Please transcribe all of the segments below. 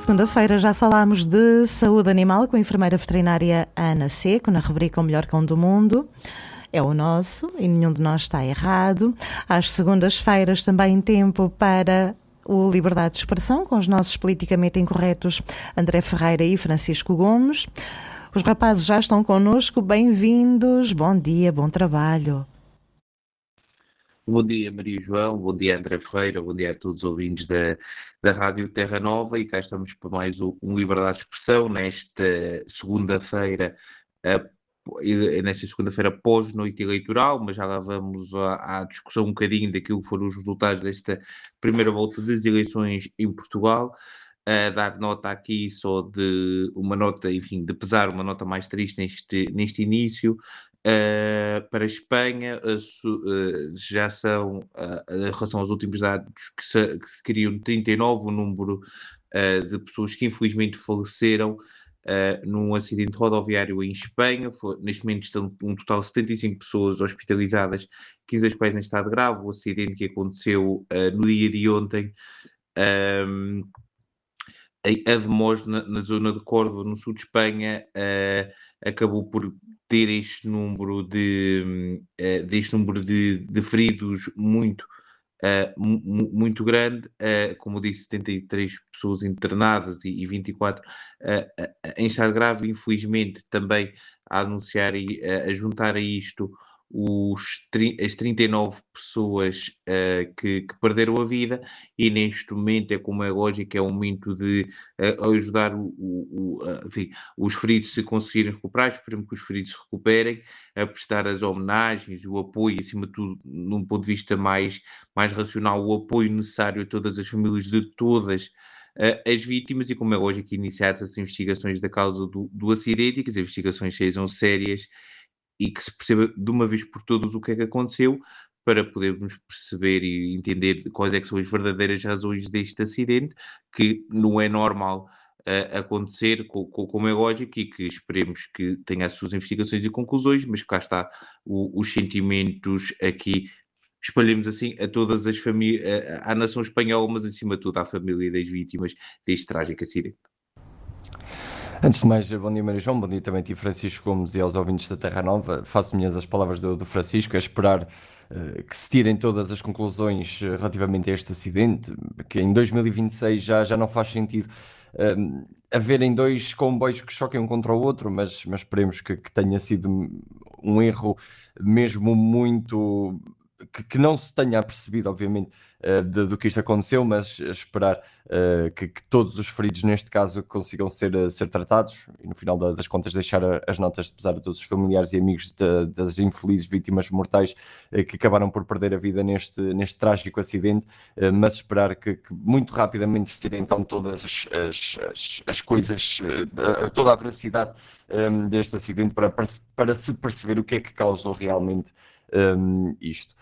segunda-feira já falámos de saúde animal com a enfermeira veterinária Ana Seco, na rubrica O Melhor Cão do Mundo. É o nosso e nenhum de nós está errado. Às segundas-feiras também tempo para o Liberdade de Expressão, com os nossos politicamente incorretos André Ferreira e Francisco Gomes. Os rapazes já estão connosco, bem-vindos, bom dia, bom trabalho. Bom dia, Maria João, bom dia, André Ferreira, bom dia a todos os ouvintes da Rádio Terra Nova, e cá estamos para mais um Liberdade de Expressão nesta segunda-feira, pós-noite eleitoral, mas já lá vamos à discussão um bocadinho daquilo que foram os resultados desta primeira volta das eleições em Portugal. Dar nota aqui só de uma nota, enfim, de pesar, uma nota mais triste neste início. Para a Espanha, já são, em relação aos últimos dados, que queriam 39 o número de pessoas que infelizmente faleceram num acidente rodoviário em Espanha. Neste momento estão um total de 75 pessoas hospitalizadas, 15 das quais em estado grave. O acidente que aconteceu no dia de ontem em Ademós, na zona de Córdoba, no sul de Espanha, acabou por ter este número de feridos muito grande, como disse, 73 pessoas internadas e 24 em estado grave. Infelizmente, também a anunciar e a juntar a isto as 39 pessoas que perderam a vida, e neste momento, como é lógico, é um momento de ajudar enfim, os feridos se conseguirem recuperar. Esperemos que os feridos se recuperem, a prestar as homenagens, o apoio, acima de tudo, num ponto de vista mais racional, o apoio necessário a todas as famílias de todas as vítimas, e como é lógico, iniciar-se as investigações da causa do acidente, e que as investigações sejam sérias e que se perceba de uma vez por todas o que é que aconteceu, para podermos perceber e entender quais é que são as verdadeiras razões deste acidente, que não é normal acontecer, como é lógico, e que esperemos que tenha as suas investigações e conclusões, mas cá está os sentimentos aqui, espalhemos assim a todas as famílias, à nação espanhola, mas acima de tudo à família das vítimas deste trágico acidente. Antes de mais, bom dia, Maria João, bom dia também a ti, Francisco Gomes, e aos ouvintes da Terra Nova. Faço minhas as palavras do Francisco, é esperar que se tirem todas as conclusões relativamente a este acidente, que em 2026 já não faz sentido haverem dois comboios que choquem um contra o outro, mas esperemos que tenha sido um erro mesmo muito... Que não se tenha apercebido, obviamente, do que isto aconteceu, mas esperar que todos os feridos, neste caso, consigam ser tratados, e no final das contas deixar as notas de pesar a todos os familiares e amigos das infelizes vítimas mortais que acabaram por perder a vida neste trágico acidente, mas esperar que muito rapidamente se tirem então todas as coisas, toda a veracidade deste acidente, para se perceber o que é que causou realmente isto.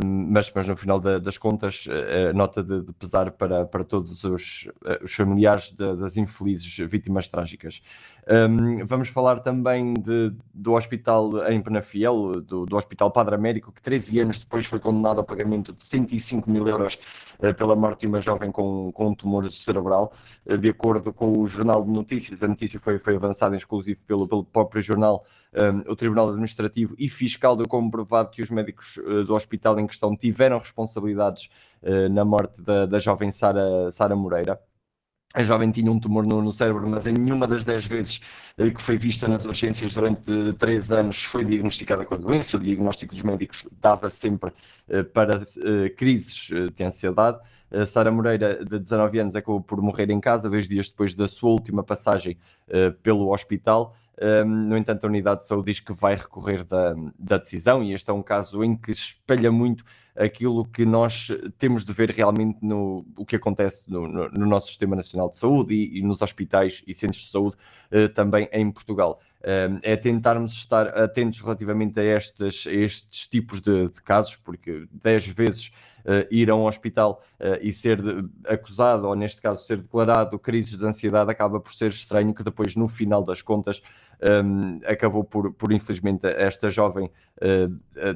Mas no final das contas, nota de pesar para todos os familiares das infelizes vítimas trágicas. Vamos falar também do hospital em Penafiel, do Hospital Padre Américo, que 13 anos depois foi condenado ao pagamento de 105 mil euros pela morte de uma jovem com um tumor cerebral. De acordo com o Jornal de Notícias, a notícia foi avançada exclusivo pelo próprio jornal. O Tribunal Administrativo e Fiscal deu como provado que os médicos do hospital em questão tiveram responsabilidades na morte da jovem Sara Moreira. A jovem tinha um tumor no cérebro, mas em nenhuma das 10 vezes que foi vista nas urgências durante 3 anos foi diagnosticada com a doença. O diagnóstico dos médicos dava sempre para crises de ansiedade. Sara Moreira, de 19 anos, acabou por morrer em casa 2 dias depois da sua última passagem pelo hospital. No entanto, a Unidade de Saúde diz que vai recorrer da decisão, e este é um caso em que espelha muito aquilo que nós temos de ver realmente o que acontece no nosso Sistema Nacional de Saúde e nos hospitais e centros de saúde também em Portugal. É tentarmos estar atentos relativamente a estes tipos de casos, porque 10 vezes ir a um hospital e ser acusado, ou neste caso ser declarado crises de ansiedade, acaba por ser estranho que depois, no final das contas, acabou por infelizmente esta jovem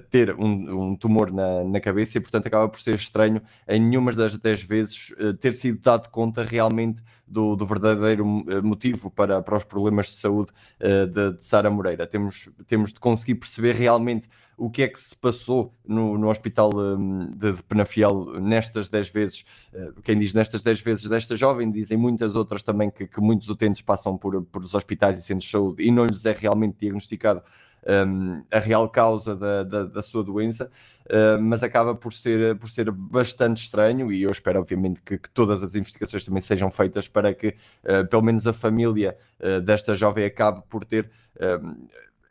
ter um tumor na cabeça e portanto acaba por ser estranho em nenhuma das 10 vezes ter sido dado conta realmente do verdadeiro motivo para os problemas de saúde de Sara Moreira. Temos de conseguir perceber realmente o que é que se passou no hospital de Penafiel nestas 10 vezes. Quem diz nestas 10 vezes desta jovem, dizem muitas outras também que muitos utentes passam por os hospitais e centros de saúde e não lhes é realmente diagnosticado a real causa da sua doença, mas acaba por ser bastante estranho e eu espero obviamente que todas as investigações também sejam feitas para que pelo menos a família desta jovem acabe por ter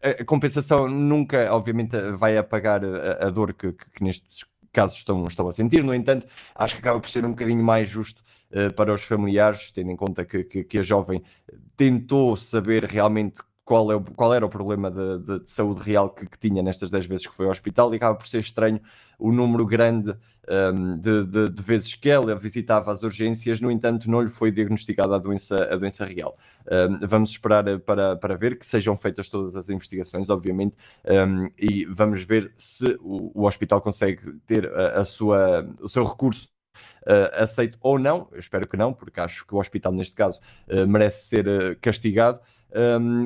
a compensação. Nunca obviamente vai apagar a dor que nestes casos estão a sentir. No entanto, acho que acaba por ser um bocadinho mais justo para os familiares, tendo em conta que a jovem tentou saber realmente qual era o problema de saúde real que tinha nestas 10 vezes que foi ao hospital, e acaba por ser estranho o número grande de vezes que ela visitava as urgências. No entanto, não lhe foi diagnosticada a doença real. Vamos esperar para ver que sejam feitas todas as investigações, obviamente, e vamos ver se o hospital consegue ter o seu recurso aceito ou não. Eu espero que não, porque acho que o hospital, neste caso, merece ser castigado.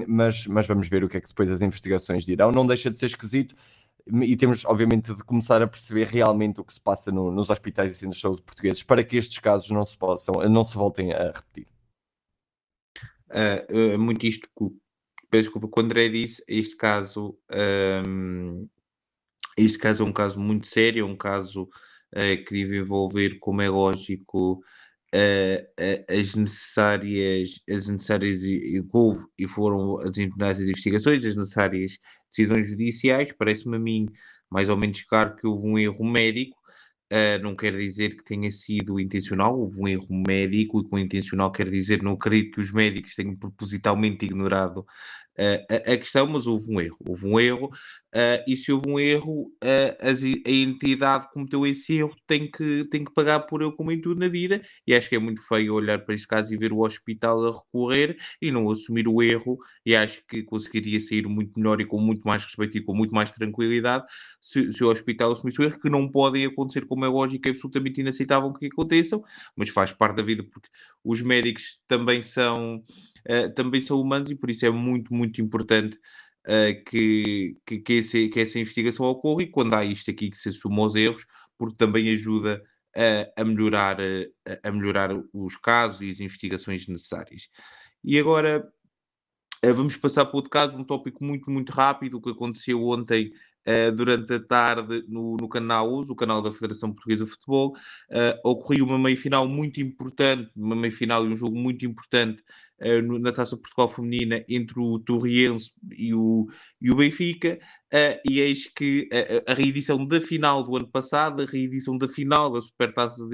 Mas vamos ver o que é que depois as investigações dirão. Não deixa de ser esquisito e temos, obviamente, de começar a perceber realmente o que se passa nos hospitais e centros de saúde portugueses para que estes casos não se voltem a repetir. Muito isto que peço desculpa, que o André disse, este caso é um caso muito sério, é um caso que deve envolver, como é lógico, as necessárias e houve e foram as necessárias investigações, as necessárias decisões judiciais. Parece-me a mim mais ou menos claro que houve um erro médico. Não quer dizer que tenha sido intencional, houve um erro médico, e com intencional quer dizer, não acredito que os médicos tenham propositalmente ignorado a questão, mas houve um erro, e se houve um erro, a entidade que cometeu esse erro tem que pagar por ele, como em tudo na vida, e acho que é muito feio olhar para este caso e ver o hospital a recorrer e não assumir o erro, e acho que conseguiria sair muito melhor e com muito mais respeito e com muito mais tranquilidade se o hospital assumisse o erro, que não podem acontecer, como é lógico, é absolutamente inaceitável que aconteçam, mas faz parte da vida, porque os médicos também são humanos, e por isso é muito, muito importante que essa investigação ocorra, e quando há isto aqui que se assumam os erros, porque também ajuda a melhorar os casos e as investigações necessárias. E agora vamos passar para outro caso, um tópico muito, muito rápido, o que aconteceu ontem durante a tarde no canal USO, o canal da Federação Portuguesa de Futebol. Ocorreu uma meia-final muito importante, uma meia-final e um jogo muito importante na Taça Portugal Feminina entre o Torriense e o Benfica, e eis que a reedição da final do ano passado, a reedição da final da Supertaça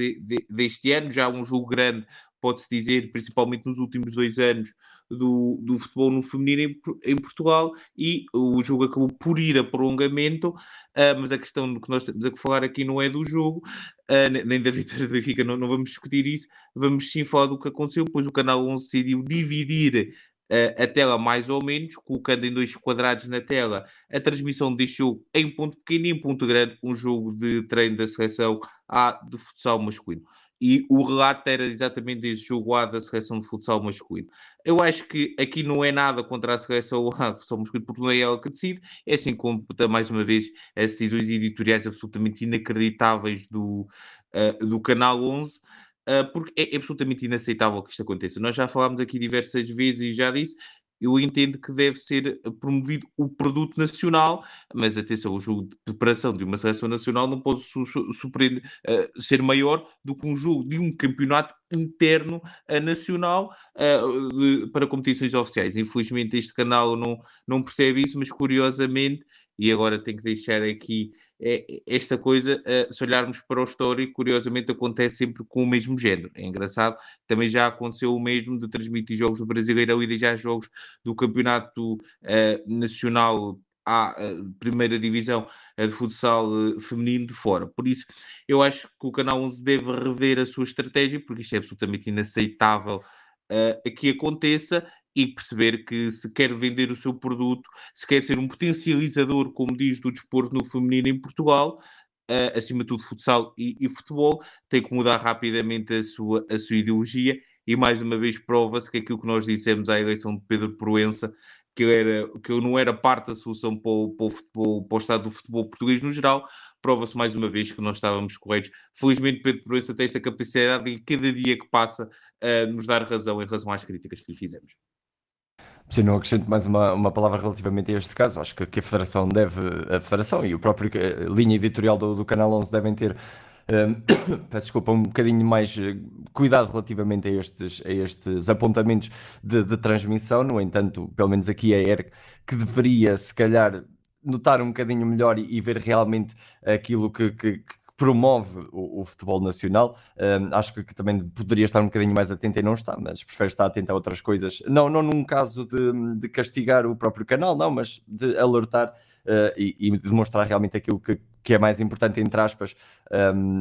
deste ano, já um jogo grande, pode-se dizer, principalmente nos últimos 2 anos, do futebol no feminino em Portugal, e o jogo acabou por ir a prolongamento, mas a questão do que nós estamos a falar aqui não é do jogo, nem da vitória do Benfica, não vamos discutir isso, vamos sim falar do que aconteceu, pois o Canal 11 decidiu dividir a tela mais ou menos, colocando em 2 quadrados na tela a transmissão deste jogo em ponto pequeno e em ponto grande, um jogo de treino da seleção A de futsal masculino. E o relato era exatamente desse jogo A da seleção de futsal masculino. Eu acho que aqui não é nada contra a seleção A de futsal masculino, porque não é ela que decide, é assim como, mais uma vez, as decisões editoriais absolutamente inacreditáveis do Canal 11, porque é absolutamente inaceitável que isto aconteça. Nós já falámos aqui diversas vezes e já disse, eu entendo que deve ser promovido o produto nacional, mas atenção, o jogo de preparação de uma seleção nacional não pode ser maior do que um jogo de um campeonato interno nacional para competições oficiais. Infelizmente este canal não percebe isso, mas curiosamente, e agora tenho que deixar aqui esta coisa, se olharmos para o histórico, curiosamente acontece sempre com o mesmo género. É engraçado, também já aconteceu o mesmo de transmitir jogos do Brasileirão e de já jogos do Campeonato Nacional à primeira divisão de futsal feminino de fora. Por isso, eu acho que o Canal 11 deve rever a sua estratégia, porque isto é absolutamente inaceitável que aconteça, e perceber que se quer vender o seu produto, se quer ser um potencializador, como diz, do desporto no feminino em Portugal, acima de tudo futsal e futebol, tem que mudar rapidamente a sua ideologia, e mais uma vez prova-se que aquilo que nós dissemos à eleição de Pedro Proença, que eu não era parte da solução para o futebol, para o estado do futebol português no geral, prova-se mais uma vez que nós estávamos corretos. Felizmente Pedro Proença tem essa capacidade e cada dia que passa nos dar razão em relação às críticas que lhe fizemos. Se não acrescento mais uma palavra relativamente a este caso, acho que a Federação e o próprio linha editorial do Canal 11 devem ter, peço desculpa, um bocadinho mais cuidado relativamente a estes apontamentos de transmissão. No entanto, pelo menos aqui a ERC, que deveria, se calhar, notar um bocadinho melhor e ver realmente aquilo que promove o futebol nacional. Acho que também poderia estar um bocadinho mais atento e não está, mas prefere estar atento a outras coisas. Não num caso de castigar o próprio canal, não, mas de alertar e demonstrar realmente aquilo que é mais importante, entre aspas,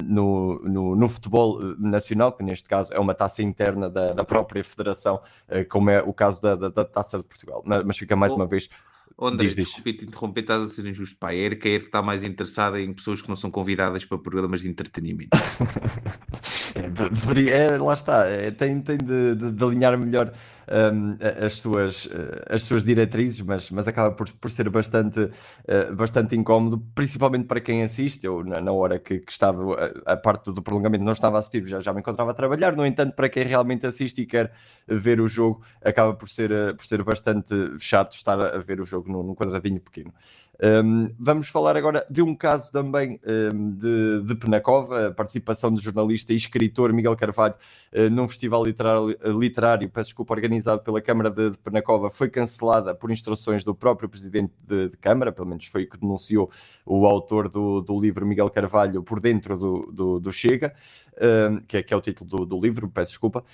no futebol nacional, que neste caso é uma taça interna da própria federação, como é o caso da Taça de Portugal. Mas fica mais uma vez... André, desculpe-te interromper, estás a ser injusto. Pá, a ERC está mais interessada em pessoas que não são convidadas para programas de entretenimento. Lá está, tem de alinhar melhor as suas diretrizes, mas acaba por ser bastante incómodo, principalmente para quem assiste. Eu, na hora que estava a parte do prolongamento, não estava a assistir, já me encontrava a trabalhar. No entanto, para quem realmente assiste e quer ver o jogo, acaba por ser bastante chato estar a ver o jogo num quadradinho pequeno. Vamos falar agora de um caso também de Penacova, a participação do jornalista e escritor Miguel Carvalho num festival literário, peço desculpa, organizado pela Câmara de Penacova, foi cancelada por instruções do próprio presidente de Câmara, pelo menos foi o que denunciou o autor do livro Miguel Carvalho, Por Dentro do Chega, que é o título do livro, peço desculpa.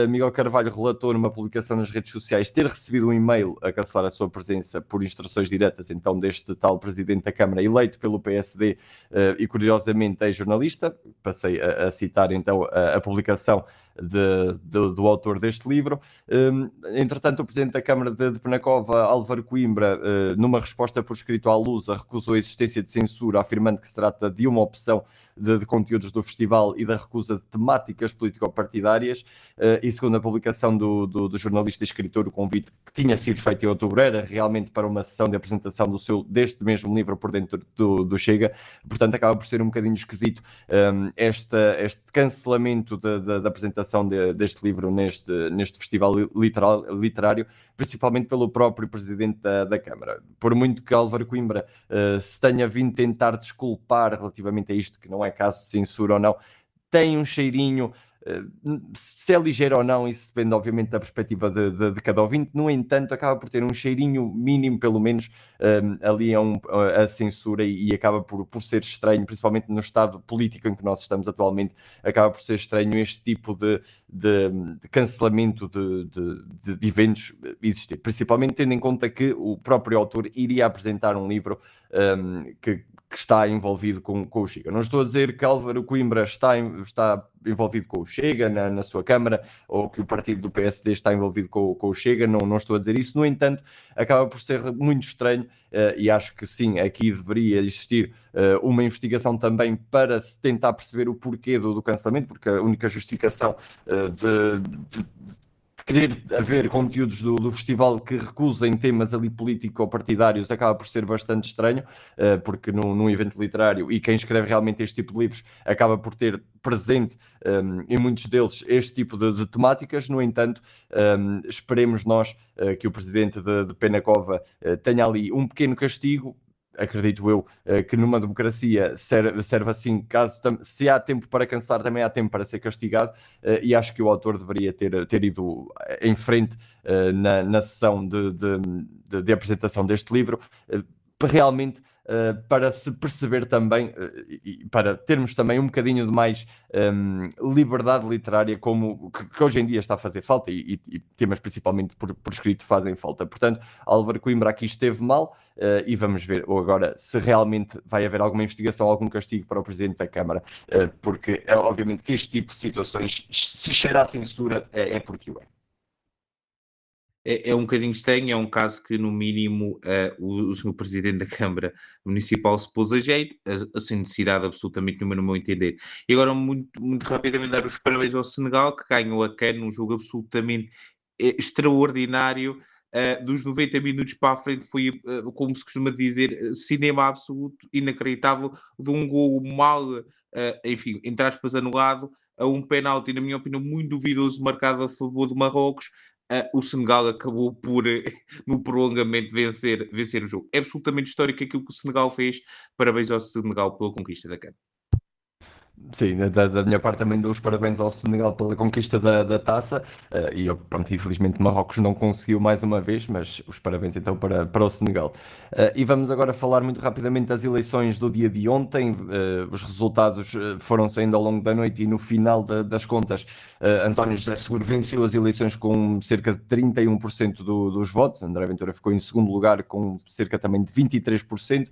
Miguel Carvalho relatou numa publicação nas redes sociais ter recebido um e-mail a cancelar a sua presença por instruções diretas, então, deste tal presidente da Câmara, eleito pelo PSD e, curiosamente, é jornalista. Passei a citar, então, a publicação do autor deste livro. Entretanto, o presidente da Câmara de Penacova, Álvaro Coimbra, numa resposta por escrito à Lusa, recusou a existência de censura, afirmando que se trata de uma opção de conteúdos do festival e da recusa de temáticas político-partidárias. E segundo a publicação do jornalista e escritor, o convite que tinha sido feito em outubro era realmente para uma sessão de apresentação deste mesmo livro Por Dentro do Chega. Portanto, acaba por ser um bocadinho esquisito este cancelamento da apresentação deste livro neste festival literário, principalmente pelo próprio presidente da Câmara. Por muito que Álvaro Coimbra se tenha vindo tentar desculpar relativamente a isto, que não é caso de censura ou não, tem um cheirinho, se é ligeiro ou não, isso depende obviamente da perspectiva de cada ouvinte. No entanto, acaba por ter um cheirinho mínimo, pelo menos, ali a censura, e acaba por ser estranho, principalmente no estado político em que nós estamos atualmente, acaba por ser estranho este tipo de cancelamento de eventos existir, principalmente tendo em conta que o próprio autor iria apresentar um livro que está envolvido com o Chega. Não estou a dizer que Álvaro Coimbra está envolvido com o Chega na sua Câmara, ou que o partido do PSD está envolvido com o Chega, não estou a dizer isso. No entanto, acaba por ser muito estranho, e acho que sim, aqui deveria existir uma investigação também para se tentar perceber o porquê do cancelamento, porque a única justificação de querer haver conteúdos do festival que recusem temas ali político-partidários acaba por ser bastante estranho, porque num evento literário, e quem escreve realmente este tipo de livros acaba por ter presente em muitos deles este tipo de temáticas. No entanto, esperemos nós que o presidente de Penacova tenha ali um pequeno castigo. Acredito eu que numa democracia serve assim, se há tempo para cancelar, também há tempo para ser castigado, e acho que o autor deveria ter ido em frente na sessão de apresentação deste livro, realmente para se perceber também, e para termos também um bocadinho de mais liberdade literária, como que hoje em dia está a fazer falta, e temas principalmente por escrito fazem falta. Portanto, Álvaro Coimbra aqui esteve mal, e vamos ver agora se realmente vai haver alguma investigação, algum castigo para o Presidente da Câmara, porque é obviamente que este tipo de situações, se cheira a censura, é porque o é. É um bocadinho estranho, é um caso que, no mínimo, o Sr. Presidente da Câmara Municipal se pôs a jeito, sem necessidade absolutamente nenhuma, no meu entender. E agora, muito rapidamente, dar os parabéns ao Senegal, que ganhou a CAN num jogo absolutamente extraordinário. Dos 90 minutos para a frente foi, como se costuma dizer, cinema absoluto, inacreditável, de um gol mal, enfim, entre aspas, anulado, a um penalti, na minha opinião, muito duvidoso, marcado a favor de Marrocos. O Senegal acabou por, no prolongamento, vencer o jogo. É absolutamente histórico aquilo que o Senegal fez. Parabéns ao Senegal pela conquista da CAN. Sim, da minha parte também dou os parabéns ao Senegal pela conquista da taça, e pronto, infelizmente Marrocos não conseguiu mais uma vez, mas os parabéns então para o Senegal. E vamos agora falar muito rapidamente das eleições do dia de ontem. Os resultados foram saindo ao longo da noite e no final das contas, António José Seguro venceu as eleições com cerca de 31% dos votos. André Ventura ficou em segundo lugar com cerca também de 23%,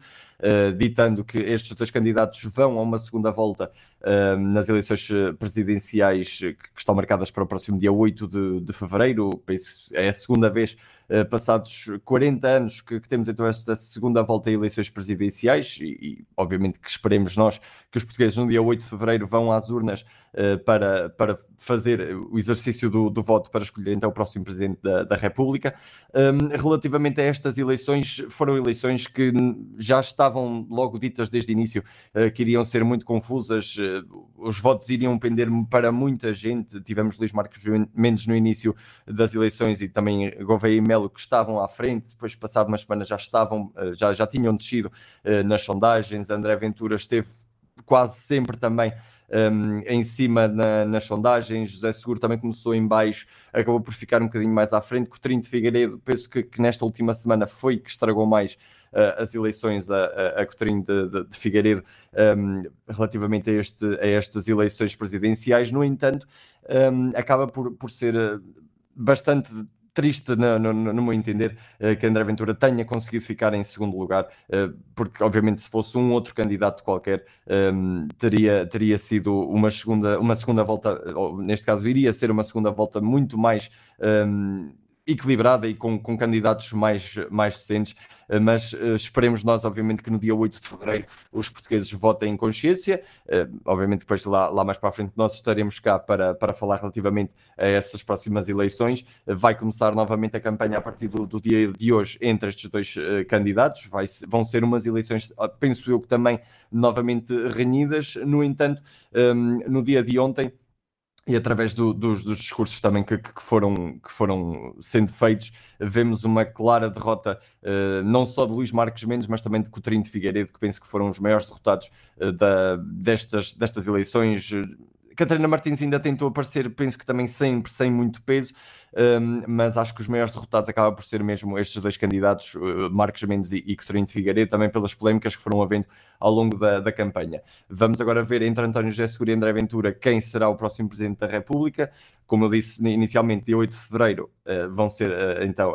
ditando que estes dois candidatos vão a uma segunda volta nas eleições presidenciais que estão marcadas para o próximo dia 8 de fevereiro. É a segunda vez, passados 40 anos, que temos então esta segunda volta a eleições presidenciais, e obviamente que esperemos nós que os portugueses no dia 8 de fevereiro vão às urnas para fazer o exercício do voto para escolher então o próximo Presidente da República. Relativamente a estas eleições, foram eleições que já estavam logo ditas desde o início, que iriam ser muito confusas. Os votos iriam pender para muita gente. Tivemos Luís Marcos Mendes no início das eleições e também Gouveia e Melo, que estavam à frente. Depois, passado uma semana, já tinham descido nas sondagens. André Ventura esteve quase sempre também em cima nas sondagens. José Seguro também começou em baixo, acabou por ficar um bocadinho mais à frente. Coutinho de Figueiredo, penso que nesta última semana foi que estragou mais as eleições a Coutinho de Figueiredo, relativamente a estas eleições presidenciais. No entanto, acaba por ser bastante triste, no meu entender, que André Ventura tenha conseguido ficar em segundo lugar, porque obviamente se fosse um outro candidato qualquer, teria sido uma segunda volta, ou neste caso iria ser uma segunda volta muito mais equilibrada e com candidatos mais decentes, mas esperemos nós, obviamente, que no dia 8 de fevereiro os portugueses votem em consciência. Obviamente depois lá mais para a frente nós estaremos cá para falar relativamente a essas próximas eleições. Vai começar novamente a campanha a partir do dia de hoje entre estes dois candidatos. Vão ser umas eleições, penso eu, que também novamente renhidas. No entanto, no dia de ontem, e através dos discursos também que foram sendo feitos, vemos uma clara derrota, não só de Luís Marcos Mendes, mas também de Coutinho de Figueiredo, que penso que foram os maiores derrotados destas eleições. Catarina Martins ainda tentou aparecer, penso que também sempre sem muito peso, mas acho que os maiores derrotados acabam por ser mesmo estes dois candidatos, Marcos Mendes e Coutinho de Figueiredo, também pelas polémicas que foram havendo ao longo da campanha. Vamos agora ver entre António José Seguro e André Ventura quem será o próximo Presidente da República. Como eu disse inicialmente, dia 8 de fevereiro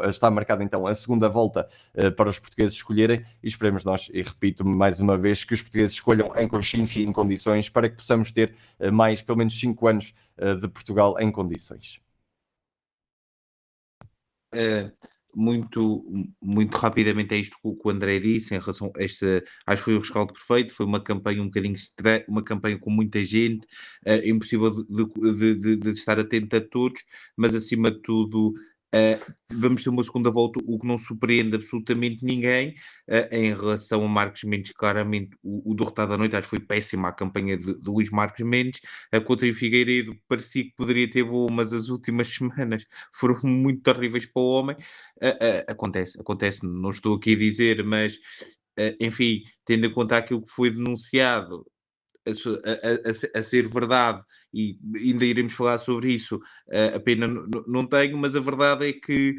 está marcada então a segunda volta para os portugueses escolherem, e esperemos nós, e repito mais uma vez, que os portugueses escolham em consciência e em condições, para que possamos ter pelo menos 5 anos de Portugal em condições. Muito rapidamente é isto que o André disse em relação a esta. Acho que foi o rescaldo perfeito. Foi uma campanha um bocadinho estranha, uma campanha com muita gente, impossível de estar atento a todos, mas acima de tudo vamos ter uma segunda volta, o que não surpreende absolutamente ninguém. Em relação a Marcos Mendes, claramente o derrotado da noite, acho que foi péssima a campanha de Luís Marcos Mendes. A Coutinho Figueiredo parecia que poderia ter boa, mas as últimas semanas foram muito terríveis para o homem. Acontece, não estou aqui a dizer, mas enfim, tendo em conta aquilo que foi denunciado a ser verdade, e ainda iremos falar sobre isso. A pena não tenho, mas a verdade é que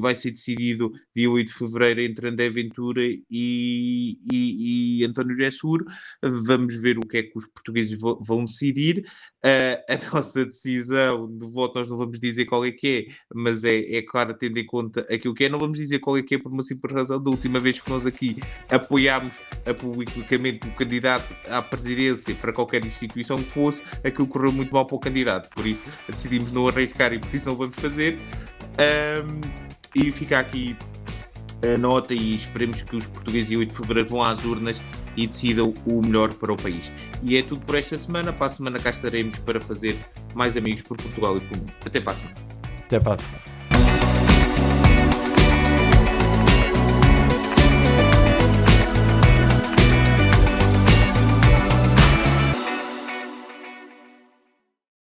vai ser decidido dia 8 de fevereiro entre André Ventura e António José Seguro. Vamos ver o que é que os portugueses vão decidir. A nossa decisão de voto, nós não vamos dizer qual é que é, mas é claro, tendo em conta aquilo que é. Não vamos dizer qual é que é por uma simples razão. Da última vez que nós aqui apoiámos publicamente o candidato à presidência para qualquer instituição que fosse, aquilo correu muito mal para o candidato, por isso decidimos não arriscar e por isso não vamos fazer. E fica aqui a nota e esperemos que os portugueses dia 8 de fevereiro vão às urnas e decidam o melhor para o país. E é tudo por esta semana. Para a semana cá estaremos para fazer mais amigos por Portugal e pelo mundo. Até para a semana. Até para a semana.